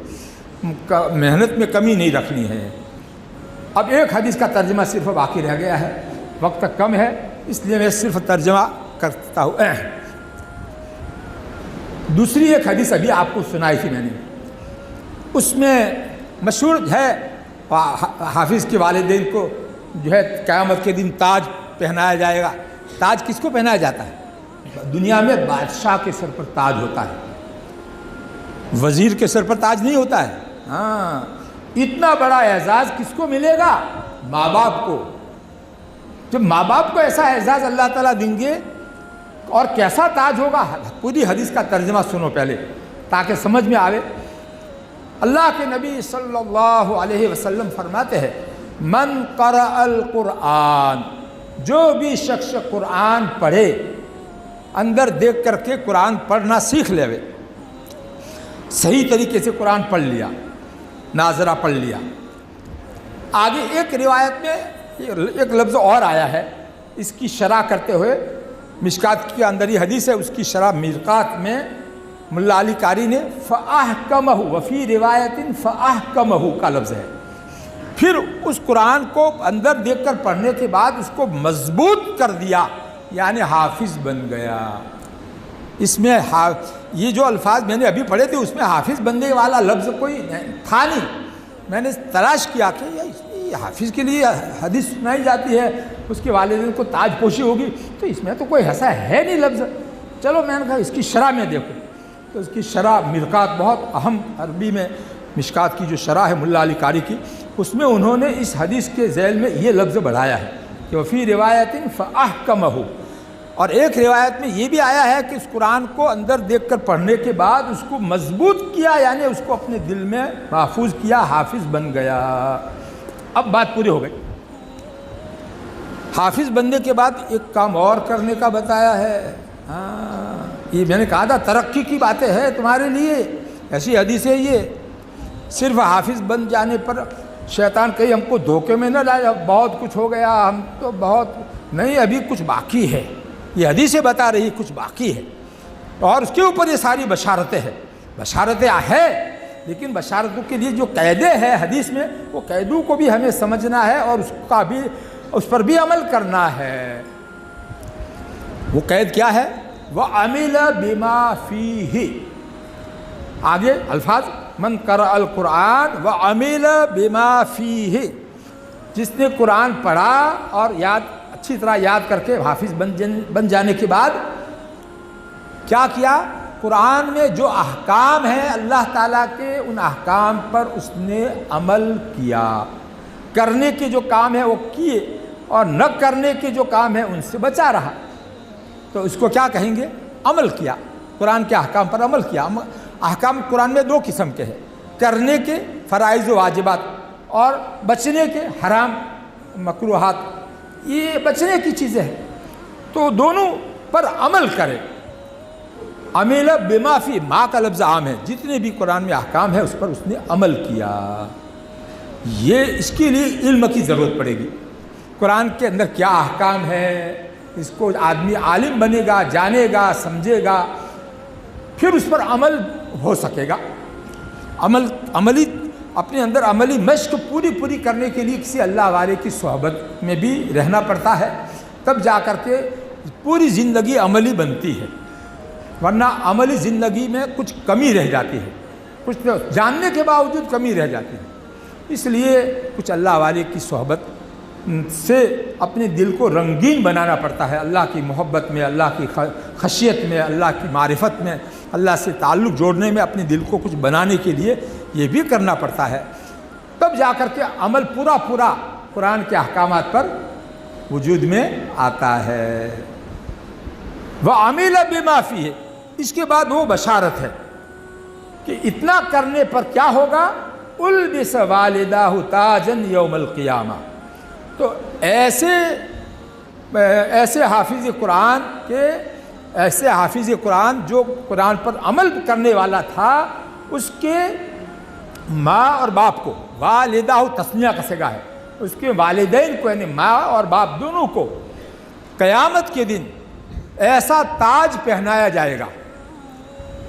محنت میں کمی نہیں رکھنی ہے۔ اب ایک حدیث کا ترجمہ صرف باقی رہ گیا ہے، وقت کم ہے اس لیے میں صرف ترجمہ کرتا ہوں۔ دوسری ایک حدیث ابھی آپ کو سنائی تھی میں نے، اس میں مشہور ہے حافظ کے والدین کو جو ہے قیامت کے دن تاج پہنایا جائے گا۔ تاج کس کو پہنایا جاتا ہے؟ دنیا میں بادشاہ کے سر پر تاج ہوتا ہے، وزیر کے سر پر تاج نہیں ہوتا ہے۔ ہاں، اتنا بڑا اعزاز کس کو ملے گا؟ ماں باپ کو۔ جب ماں باپ کو ایسا اعزاز اللہ تعالیٰ دیں گے، اور کیسا تاج ہوگا؟ پوری حدیث کا ترجمہ سنو پہلے تاکہ سمجھ میں آوے۔ اللہ کے نبی صلی اللہ علیہ وسلم فرماتے ہیں، من قرأ القرآن، جو بھی شخص قرآن پڑھے، اندر دیکھ کر کے قرآن پڑھنا سیکھ لے، صحیح طریقے سے قرآن پڑھ لیا، ناظرہ پڑھ لیا۔ آگے ایک روایت میں ایک لفظ اور آیا ہے، اس کی شرح کرتے ہوئے، مشکات کے اندر یہ حدیث ہے، اس کی شرح مرقات میں ملا علی قاری نے فَأَحْكَمَهُ، وفی روایت فَأَحْكَمَهُ کا لفظ ہے۔ پھر اس قرآن کو اندر دیکھ کر پڑھنے کے بعد اس کو مضبوط کر دیا، یعنی حافظ بن گیا۔ اس میں یہ جو الفاظ میں نے ابھی پڑھے تھے اس میں حافظ بننے والا لفظ کوئی تھا نہیں۔ میں نے تلاش کیا کہ یہ حافظ کے لیے حدیث سنائی جاتی ہے، اس کے والدین کو تاج پوشی ہوگی، تو اس میں تو کوئی ایسا ہے نہیں لفظ۔ چلو میں نے کہا اس کی شرح میں دیکھو، تو اس کی شرح مرقات بہت اہم عربی میں مشکات کی جو شرح ہے ملا علی قاری کی، اس میں انہوں نے اس حدیث کے ذیل میں یہ لفظ بڑھایا ہے کہ وفی روایت فَأَحْكَمَهُ، اور ایک روایت میں یہ بھی آیا ہے کہ اس قرآن کو اندر دیکھ کر پڑھنے کے بعد اس کو مضبوط کیا، یعنی اس کو اپنے دل میں محفوظ کیا، حافظ بن گیا۔ اب بات پوری ہو گئی۔ حافظ بننے کے بعد ایک کام اور کرنے کا بتایا ہے۔ ہاں، یہ میں نے کہا تھا ترقی کی باتیں ہیں تمہارے لیے، ایسی حدیث ہے یہ۔ صرف حافظ بن جانے پر شیطان کہیں ہم کو دھوکے میں نہ لایا، بہت کچھ ہو گیا، ہم تو بہت نہیں، ابھی کچھ باقی ہے۔ یہ حدیثیں بتا رہی کچھ باقی ہے، اور اس کے اوپر یہ ساری بشارتیں ہیں۔ بشارتیں ہیں، لیکن بشارتوں کے لیے جو قیدیں ہیں حدیث میں، وہ قیدوں کو بھی ہمیں سمجھنا ہے اور اس پر بھی عمل کرنا ہے۔ وہ قید کیا ہے؟ وعمل بما فیہ، آگے الفاظ من قرأ القرآن وعمل بما فیہ، جس نے قرآن پڑھا اور اچھی طرح یاد کر کے حافظ بن جانے کے بعد کیا کیا، قرآن میں جو احکام ہیں اللہ تعالیٰ کے، ان احکام پر اس نے عمل کیا، کرنے کے جو کام ہیں وہ کیے اور نہ کرنے کے جو کام ہیں ان سے بچا رہا، تو اس کو کیا کہیں گے، عمل کیا، قرآن کے احکام پر عمل کیا۔ احکام قرآن میں دو قسم کے ہیں، کرنے کے فرائض و واجبات اور بچنے کے حرام مکروہات، یہ بچنے کی چیزیں ہیں، تو دونوں پر عمل کرے۔ عمل بما فی، ما کا لفظ عام ہے، جتنے بھی قرآن میں احکام ہے اس پر اس نے عمل کیا، یہ اس کے لیے علم کی ضرورت پڑے گی، قرآن کے اندر کیا احکام ہے، اس کو آدمی عالم بنے گا، جانے گا، سمجھے گا، پھر اس پر عمل ہو سکے گا۔ عملی اپنے اندر عملی مشق پوری کرنے کے لیے کسی اللہ والے کی صحبت میں بھی رہنا پڑتا ہے، تب جا کر کے پوری زندگی عملی بنتی ہے، ورنہ عملی زندگی میں کچھ کمی رہ جاتی ہے، کچھ جاننے کے باوجود کمی رہ جاتی ہے۔ اس لیے کچھ اللہ والے کی صحبت سے اپنے دل کو رنگین بنانا پڑتا ہے، اللہ کی محبت میں، اللہ کی خشیت میں، اللہ کی معرفت میں، اللہ سے تعلق جوڑنے میں اپنے دل کو کچھ بنانے کے لیے یہ بھی کرنا پڑتا ہے، تب جا کر کے عمل پورا قرآن کے احکامات پر وجود میں آتا ہے۔ وَعَمِلَ بِمَا فِيهِ، اس کے بعد وہ بشارت ہے کہ اتنا کرنے پر کیا ہوگا، اُلْبِسَ وَالِدَاهُ تَاجًا يَوْمَ الْقِيَامَةِ، تو ایسے حافظ قرآن جو قرآن پر عمل کرنے والا تھا، اس کے ماں اور باپ کو، والدہ تسنیہ کا صیغہ ہے، اس کے والدین کو یعنی ماں اور باپ دونوں کو قیامت کے دن ایسا تاج پہنایا جائے گا،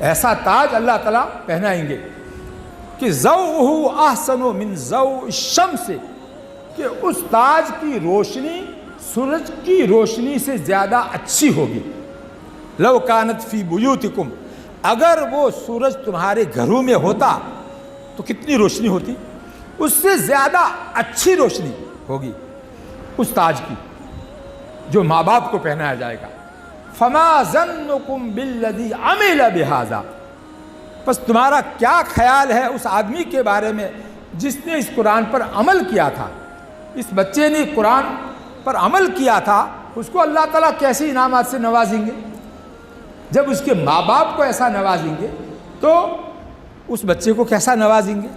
ایسا تاج اللہ تعالیٰ پہنائیں گے کہ ضوءہ احسن من ضوء الشمس، کہ اس تاج کی روشنی سورج کی روشنی سے زیادہ اچھی ہوگی۔ لو کانت فی بیوتکم، اگر وہ سورج تمہارے گھروں میں ہوتا تو کتنی روشنی ہوتی، اس سے زیادہ اچھی روشنی ہوگی اس تاج کی جو ماں باپ کو پہنایا جائے گا۔ فما ظنکم بالذی عمل بہذا، پس تمہارا کیا خیال ہے اس آدمی کے بارے میں جس نے اس قرآن پر عمل کیا تھا، اس بچے نے قرآن پر عمل کیا تھا، اس کو اللہ تعالیٰ کیسے انعامات سے نوازیں گے؟ جب اس کے ماں باپ کو ایسا نوازیں گے تو اس بچے کو کیسا نوازیں گے؟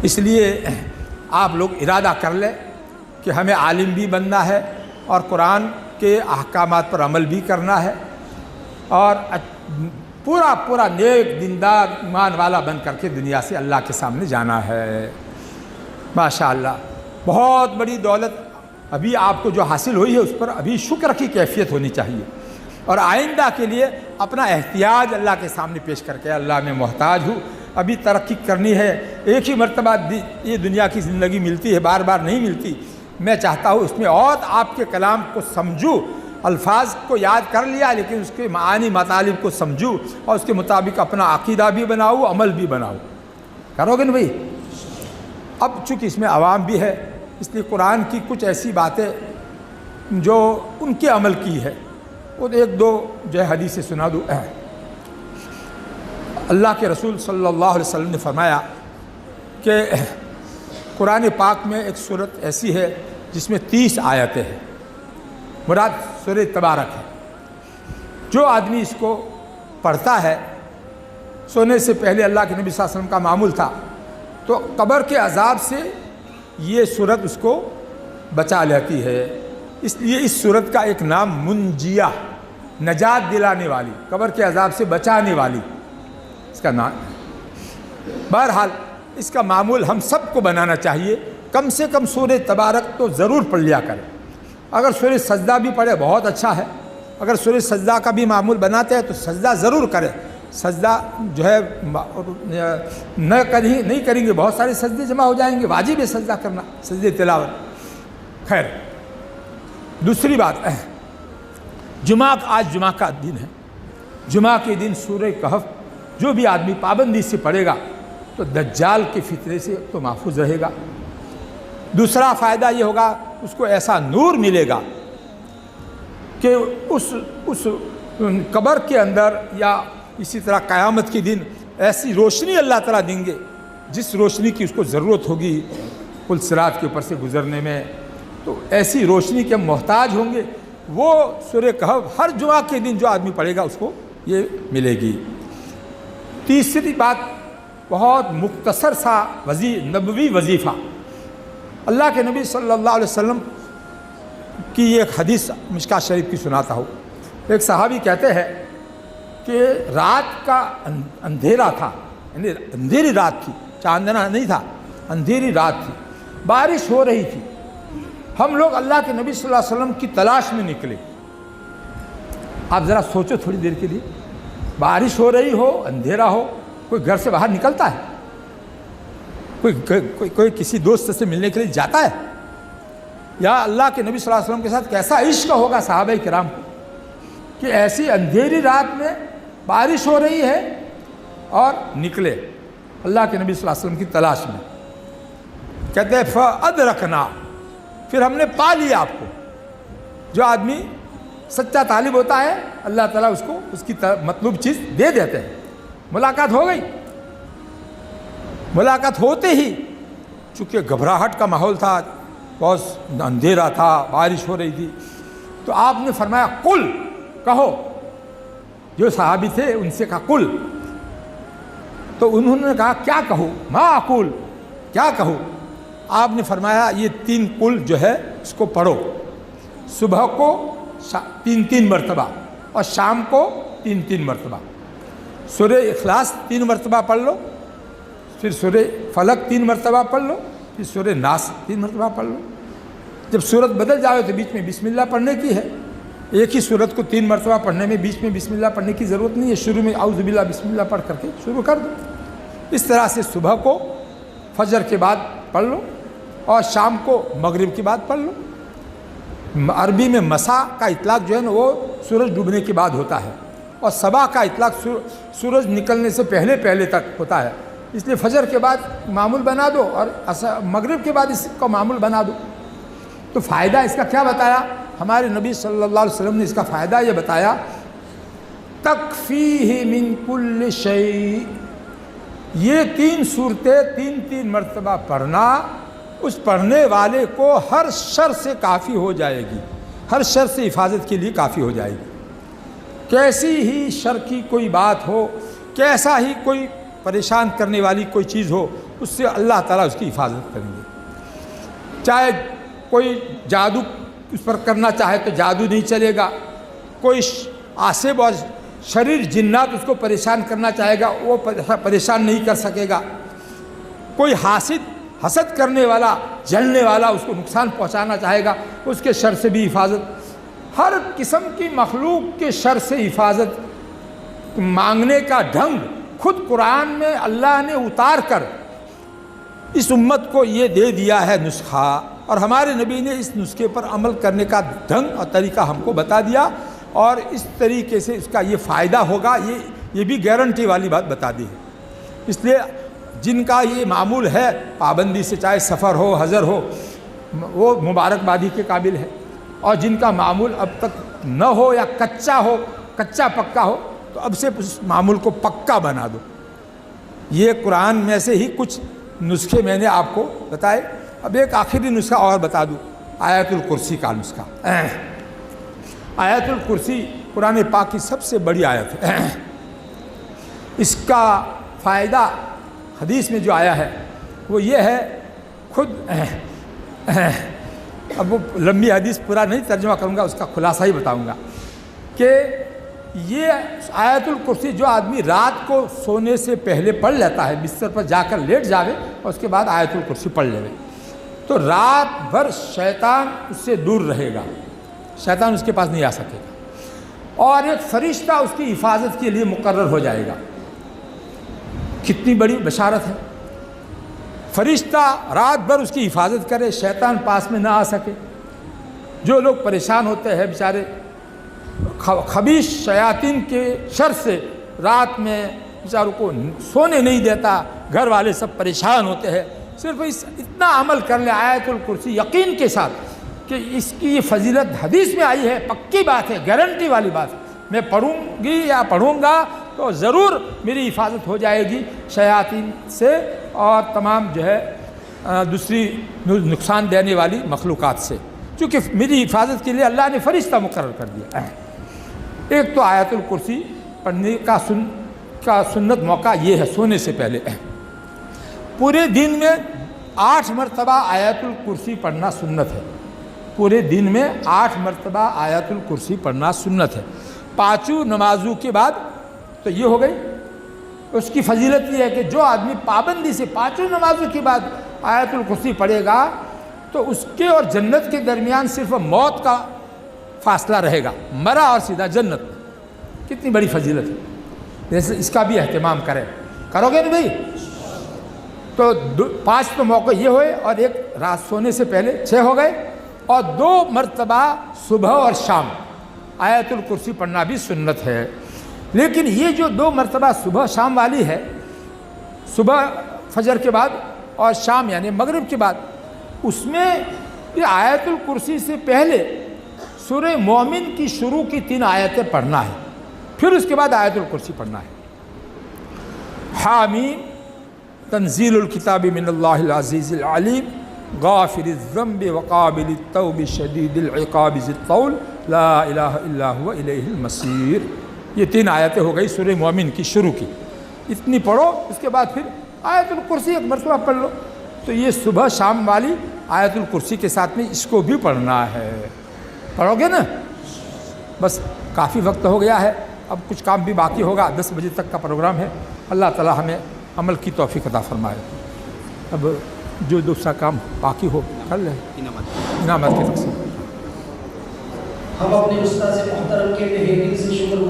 اس لیے آپ لوگ ارادہ کر لیں کہ ہمیں عالم بھی بننا ہے اور قرآن کے احکامات پر عمل بھی کرنا ہے، اور پورا نیک دیندار ایمان والا بن کر کے دنیا سے اللہ کے سامنے جانا ہے۔ ماشاءاللہ بہت بڑی دولت ابھی آپ کو جو حاصل ہوئی ہے اس پر ابھی شکر کی کیفیت ہونی چاہیے، اور آئندہ کے لیے اپنا احتیاج اللہ کے سامنے پیش کر کے اللہ میں محتاج ہوں، ابھی ترقی کرنی ہے، ایک ہی مرتبہ یہ دنیا کی زندگی ملتی ہے، بار بار نہیں ملتی، میں چاہتا ہوں اس میں اور آپ کے کلام کو سمجھوں، الفاظ کو یاد کر لیا لیکن اس کے معانی مطالب کو سمجھوں اور اس کے مطابق اپنا عقیدہ بھی بناؤں، عمل بھی بناؤں۔ کرو گے نا بھائی؟ اب چونکہ اس میں عوام بھی ہے، اس لیے قرآن کی کچھ ایسی باتیں جو ان کے عمل کی ہے وہ ایک دو جو ہے حدیث سے سنا دوں۔ اللہ کے رسول صلی اللہ علیہ وسلم نے فرمایا کہ قرآن پاک میں ایک سورت ایسی ہے جس میں 30 آیتیں ہیں، مراد سورہ تبارک ہے، جو آدمی اس کو پڑھتا ہے، سونے سے پہلے اللہ کے نبی صلی اللہ علیہ وسلم کا معمول تھا تو قبر کے عذاب سے یہ سورت اس کو بچا لیتی ہے، اس لیے اس سورت کا ایک نام منجیہ، نجات دلانے والی، قبر کے عذاب سے بچانے والی اس کا نام۔ بہرحال اس کا معمول ہم سب کو بنانا چاہیے، کم سے کم سورہ تبارک تو ضرور پڑھ لیا کریں، اگر سورہ سجدہ بھی پڑھے بہت اچھا ہے، اگر سورہ سجدہ کا بھی معمول بناتے ہیں تو سجدہ ضرور کریں، سجدہ جو ہے نہیں کریں گے بہت سارے سجدے جمع ہو جائیں گے، واجب ہے سجدہ کرنا، سجدے تلاوت۔ خیر دوسری بات آج جمعہ کا دن ہے، جمعہ کے دن سورہ کہف جو بھی آدمی پابندی سے پڑھے گا تو دجال کے فتنے سے تو محفوظ رہے گا۔ دوسرا فائدہ یہ ہوگا اس کو ایسا نور ملے گا کہ اس قبر کے اندر یا اسی طرح قیامت کے دن ایسی روشنی اللہ تعالیٰ دیں گے جس روشنی کی اس کو ضرورت ہوگی پل صراط کے اوپر سے گزرنے میں، تو ایسی روشنی کے ہم محتاج ہوں گے، وہ سورہ کہف ہر جمعہ کے دن جو آدمی پڑھے گا اس کو یہ ملے گی۔ تیسری بات، بہت مختصر سا نبوی وظیفہ، اللہ کے نبی صلی اللہ علیہ وسلم کی ایک حدیث مشکوٰۃ شریف کی سناتا ہوں۔ ایک صحابی کہتے ہیں کہ رات کا اندھیرا تھا، یعنی اندھیری رات تھی، چاندنا نہیں تھا، اندھیری رات تھی، بارش ہو رہی تھی، ہم لوگ اللہ کے نبی صلی اللہ علیہ وسلم کی تلاش میں نکلے۔ آپ ذرا سوچو تھوڑی دیر کے لیے، بارش ہو رہی ہو، اندھیرا ہو، کوئی گھر سے باہر نکلتا ہے؟ کوئی کسی دوست سے ملنے کے لیے جاتا ہے؟ یا اللہ کے نبی صلی اللہ علیہ وسلم کے ساتھ کیسا عشق ہوگا صحابہ کرام کو کہ ایسی اندھیری رات میں بارش ہو رہی ہے اور نکلے اللہ کے نبی صلی اللہ علیہ وسلم کی تلاش میں۔ کہتے ہیں فَأَدْرَكْنَا، پھر ہم نے پا لیا آپ کو۔ جو آدمی سچا طالب ہوتا ہے اللہ تعالیٰ اس کو اس کی مطلوب چیز دے دیتے ہیں۔ ملاقات ہو گئی، ملاقات ہوتے ہی چونکہ گھبراہٹ کا ماحول تھا، بہت اندھیرا تھا، بارش ہو رہی تھی، تو آپ نے فرمایا قل، کہو۔ جو صحابی تھے ان سے کہا قل، تو انہوں نے کہا کیا کہوں، ما اقول، کیا کہوں؟ آپ نے فرمایا یہ 3 قل جو ہے اس کو پڑھو، صبح کو 3 مرتبہ اور شام کو 3 مرتبہ۔ سورہ اخلاص 3 مرتبہ پڑھ لو، پھر سورہ فلق 3 مرتبہ پڑھ لو، پھر سورہ ناس 3 مرتبہ پڑھ لو۔ جب صورت بدل جائے تو بیچ میں بسم اللہ پڑھنے کی ہے، ایک ہی صورت کو 3 مرتبہ پڑھنے میں بیچ میں بسم اللہ پڑھنے کی ضرورت نہیں ہے، شروع میں اعوذ باللہ بسم اللہ پڑھ کر کے شروع کر دو۔ اس طرح سے صبح کو فجر کے بعد پڑھ لو اور شام کو مغرب کے بعد پڑھ لو۔ عربی میں مساء کا اطلاق جو ہے نا وہ سورج ڈوبنے کے بعد ہوتا ہے، اور صباح کا اطلاق سورج نکلنے سے پہلے تک ہوتا ہے، اس لیے فجر کے بعد معمول بنا دو اور مغرب کے بعد اس کو معمول بنا دو۔ تو فائدہ اس کا کیا بتایا ہمارے نبی صلی اللہ علیہ وسلم نے؟ اس کا فائدہ یہ بتایا تکفیہ من کل شیء، یہ 3 صورتیں 3 مرتبہ پڑھنا اس پڑھنے والے کو ہر شر سے کافی ہو جائے گی، ہر شر سے حفاظت کے لیے کافی ہو جائے گی۔ کیسی ہی شر کی کوئی بات ہو، کیسا ہی کوئی پریشان کرنے والی کوئی چیز ہو، اس سے اللہ تعالیٰ اس کی حفاظت کریں گے۔ چاہے کوئی جادو اس پر کرنا چاہے تو جادو نہیں چلے گا، کوئی عاصب اور شریر جنات اس کو پریشان کرنا چاہے گا وہ پریشان نہیں کر سکے گا، کوئی حسد کرنے والا جلنے والا اس کو نقصان پہنچانا چاہے گا اس کے شر سے بھی حفاظت۔ ہر قسم کی مخلوق کے شر سے حفاظت مانگنے کا ڈھنگ خود قرآن میں اللہ نے اتار کر اس امت کو یہ دے دیا ہے نسخہ، اور ہمارے نبی نے اس نسخے پر عمل کرنے کا ڈھنگ اور طریقہ ہم کو بتا دیا، اور اس طریقے سے اس کا یہ فائدہ ہوگا یہ بھی گارنٹی والی بات بتا دی ہے۔ اس لیے جن کا یہ معمول ہے پابندی سے، چاہے سفر ہو حضر ہو، وہ مبارکبادی کے قابل ہے، اور جن کا معمول اب تک نہ ہو یا کچا ہو، کچا پکا ہو، تو اب سے اس معمول کو پکا بنا دو۔ یہ قرآن میں سے ہی کچھ نسخے میں نے آپ کو بتائے، اب ایک آخری نسخہ اور بتا دوں، آیت الکرسی کا نسخہ۔ آیت الکرسی قرآن پاک کی سب سے بڑی آیت ہے، اس کا فائدہ حدیث میں جو آیا ہے وہ یہ ہے، خود اب وہ لمبی حدیث پورا نہیں ترجمہ کروں گا، اس کا خلاصہ ہی بتاؤں گا کہ یہ آیت الکرسی جو آدمی رات کو سونے سے پہلے پڑھ لیتا ہے، بستر پر جا کر لیٹ جاوے اور اس کے بعد آیت الکرسی پڑھ لے، تو رات بھر شیطان اس سے دور رہے گا، شیطان اس کے پاس نہیں آ سکے گا، اور ایک فرشتہ اس کی حفاظت کے لیے مقرر ہو جائے گا۔ کتنی بڑی بشارت ہے، فرشتہ رات بھر اس کی حفاظت کرے، شیطان پاس میں نہ آ سکے۔ جو لوگ پریشان ہوتے ہیں بیچارے، خبیث شیاطین کے شر سے رات میں بیچاروں کو سونے نہیں دیتا، گھر والے سب پریشان ہوتے ہیں، صرف اتنا عمل کر لے آیت الکرسی یقین کے ساتھ کہ اس کی یہ فضیلت حدیث میں آئی ہے، پکی بات ہے، گارنٹی والی بات ہے، میں پڑھوں گی یا پڑھوں گا تو ضرور میری حفاظت ہو جائے گی شیاطین سے اور تمام جو ہے دوسری نقصان دینے والی مخلوقات سے، چونکہ میری حفاظت کے لیے اللہ نے فرشتہ مقرر کر دیا ہے۔ ایک تو آیت الکرسی پڑھنے کا سنت موقع یہ ہے سونے سے پہلے، پورے دن میں 8 مرتبہ آیت الکرسی پڑھنا سنت ہے، پورے دن میں 8 مرتبہ آیت الکرسی پڑھنا سنت ہے، 5 نمازوں کے بعد۔ تو یہ ہو گئی اس کی فضیلت یہ ہے کہ جو آدمی پابندی سے 5 نمازوں کے بعد آیت الکرسی پڑھے گا تو اس کے اور جنت کے درمیان صرف موت کا فاصلہ رہے گا، مرا اور سیدھا جنت۔ کتنی بڑی فضیلت ہے، جیسے اس کا بھی اہتمام کرو گے نا بھائی؟ تو 5 تو موقع یہ ہوئے اور ایک رات سونے سے پہلے 6 ہو گئے، اور 2 مرتبہ صبح اور شام آیت الکرسی پڑھنا بھی سنت ہے۔ لیکن یہ جو 2 مرتبہ صبح شام والی ہے، صبح فجر کے بعد اور شام یعنی مغرب کے بعد، اس میں یہ آیت الکرسی سے پہلے سورہ مومن کی شروع کی 3 آیتیں پڑھنا ہے، پھر اس کے بعد آیت الکرسی پڑھنا ہے۔ حامیم تنزیل الکتاب من اللہ العزیز العلیم غافر الذنب وقابل التوب شدید العقاب ذی الطول لا الہ الا هو الیہ المصیر۔ یہ 3 آیتیں ہو گئی سورہ مومن کی شروع کی، اتنی پڑھو، اس کے بعد پھر آیت الکرسی ایک مرتبہ پڑھ لو۔ تو یہ صبح شام والی آیت الکرسی کے ساتھ میں اس کو بھی پڑھنا ہے، پڑھو گے نا؟ بس کافی وقت ہو گیا ہے، اب کچھ کام بھی باقی ہوگا، 10 بجے تک کا پروگرام ہے۔ اللہ تعالی ہمیں عمل کی توفیق عطا فرمائے۔ اب جو دوسرا کام باقی ہو کر لیں، انعامات کی تقسیم۔ ہم اپنے استاد محترم کے تہہ دل سے شکر